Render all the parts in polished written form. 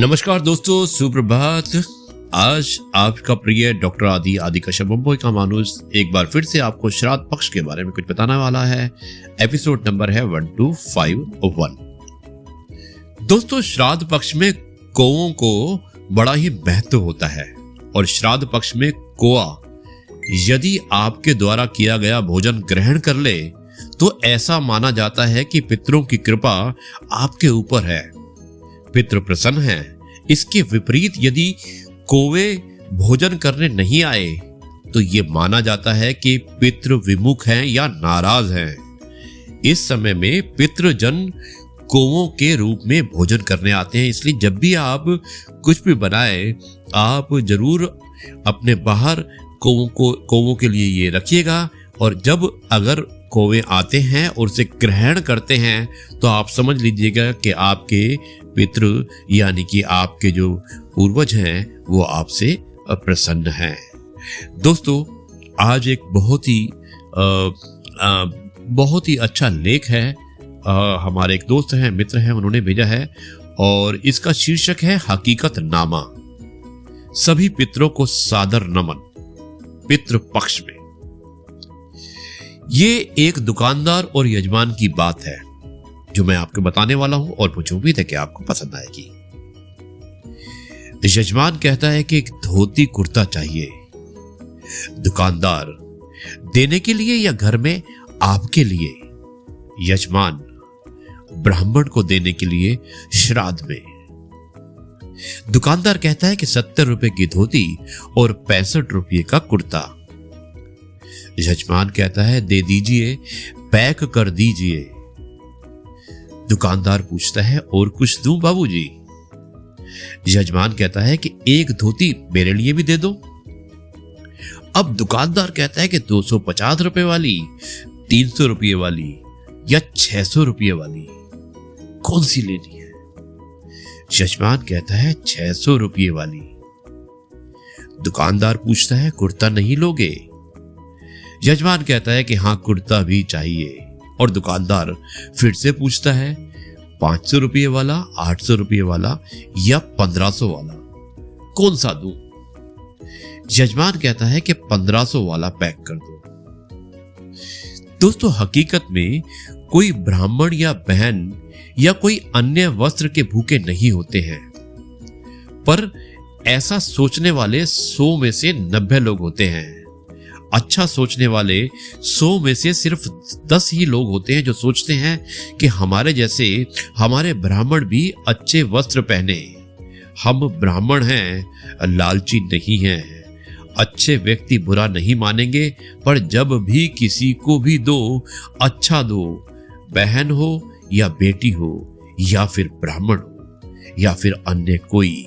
नमस्कार दोस्तों, सुप्रभात। आज आपका प्रिय डॉक्टर आदि कश्यप मुंबई का मानुस एक बार फिर से आपको श्राद्ध पक्ष के बारे में कुछ बताने वाला है। एपिसोड नंबर है 1251। दोस्तों, श्राद्ध पक्ष में कौओं को बड़ा ही महत्व होता है और श्राद्ध पक्ष में कौआ यदि आपके द्वारा किया गया भोजन ग्रहण कर ले तो ऐसा माना जाता है कि पितरों की कृपा आपके ऊपर है, पितृ प्रसन्न हैं। इसके विपरीत यदि कौवे भोजन करने नहीं आए तो ये माना जाता है कि पितृ विमुख हैं या नाराज हैं। इस समय में पितृजन कौवों के रूप में भोजन करने आते हैं, इसलिए जब भी आप कुछ भी बनाए आप जरूर अपने बाहर कौवों के लिए ये रखिएगा। और जब अगर कौवे आते हैं और उसे ग्रहण करते हैं तो आप समझ लीजिएगा कि आपके पितृ यानी कि आपके जो पूर्वज हैं वो आपसे प्रसन्न हैं। दोस्तों, आज एक बहुत ही अच्छा लेख है। हमारे एक दोस्त हैं, मित्र हैं, उन्होंने भेजा है और इसका शीर्षक है हकीकत नामा। सभी पितरों को सादर नमन, पितृ पक्ष में। ये एक दुकानदार और यजमान की बात है जो मैं आपको बताने वाला हूं और मुझे उम्मीद है कि आपको पसंद आएगी। यजमान कहता है कि एक धोती कुर्ता चाहिए। दुकानदार, देने के लिए या घर में आपके लिए? यजमान, ब्राह्मण को देने के लिए श्राद्ध में। दुकानदार कहता है कि 70 रुपए की धोती और 65 रुपये का कुर्ता। यजमान कहता है दे दीजिए, पैक कर दीजिए। दुकानदार पूछता है और कुछ दूं बाबूजी? यजमान कहता है कि एक धोती मेरे लिए भी दे दो। अब दुकानदार कहता है कि 250 रुपए वाली, 300 रुपये वाली या 600 रुपये वाली, कौन सी लेनी है? यजमान कहता है 600 रुपये वाली। दुकानदार पूछता है कुर्ता नहीं लोगे? यजमान कहता है कि हाँ, कुर्ता भी चाहिए। और दुकानदार फिर से पूछता है 500 रुपये वाला, 800 रुपये वाला या 1500 वाला, कौन सा दूं? यजमान कहता है कि 1500 वाला पैक कर दो। दोस्तों, हकीकत में कोई ब्राह्मण या बहन या कोई अन्य वस्त्र के भूखे नहीं होते हैं, पर ऐसा सोचने वाले 100 में से 90 लोग होते हैं। अच्छा सोचने वाले 100 में से सिर्फ 10 ही लोग होते हैं जो सोचते हैं कि हमारे जैसे हमारे ब्राह्मण भी अच्छे वस्त्र पहने। हम ब्राह्मण हैं, लालची नहीं हैं। अच्छे व्यक्ति बुरा नहीं मानेंगे, पर जब भी किसी को भी दो, अच्छा दो। बहन हो या बेटी हो या फिर ब्राह्मण हो या फिर अन्य कोई,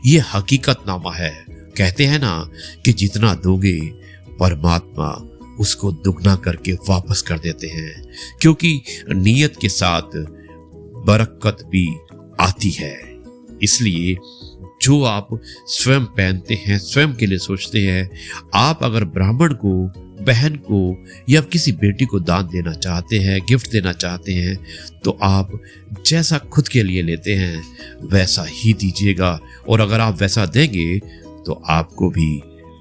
ये हकीकत नामा है। कहते हैं ना कि जितना दोगे परमात्मा उसको दुगना करके वापस कर देते हैं, क्योंकि नियत के साथ बरकत भी आती है। इसलिए जो आप स्वयं पहनते हैं, स्वयं के लिए सोचते हैं, आप अगर ब्राह्मण को, बहन को या किसी बेटी को दान देना चाहते हैं, गिफ्ट देना चाहते हैं, तो आप जैसा खुद के लिए लेते हैं वैसा ही दीजिएगा। और अगर आप वैसा देंगे तो आपको भी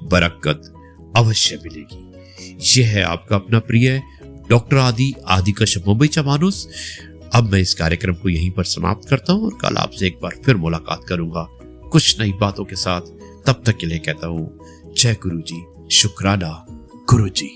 बरकत अवश्य मिलेगी। यह है आपका अपना प्रिय डॉक्टर आदि कश्यप मुंबई का मानुस। अब मैं इस कार्यक्रम को यहीं पर समाप्त करता हूं और कल आपसे एक बार फिर मुलाकात करूंगा कुछ नई बातों के साथ। तब तक के लिए कहता हूं जय गुरु जी, शुक्राना गुरु जी।